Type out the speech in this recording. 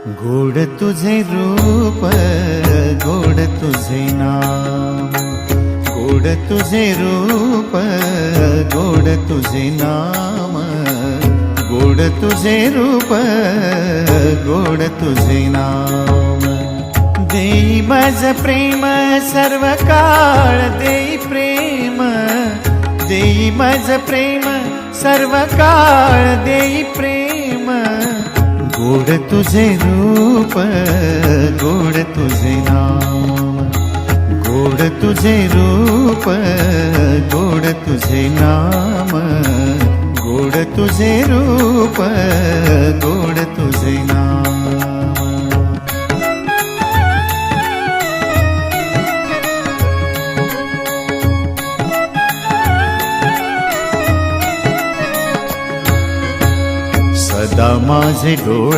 गोड तुझे रूप, गोड तुझे नाम, गोड तुझे रूप, गोड तुझे नाम, गोड तुझे रूप, गोड तुझे नाम। देई माझ प्रेम सर्व काळ, देई प्रेम, देई माझ प्रेम सर्व काळ, देई प्रेम। गोड तुझे रूप, गोड तुझे नाम, गोड तुझे रूप, गोड तुझे नाम, गोड तुझे रूप, गोड तुझे नाम। सदा माझे डोळा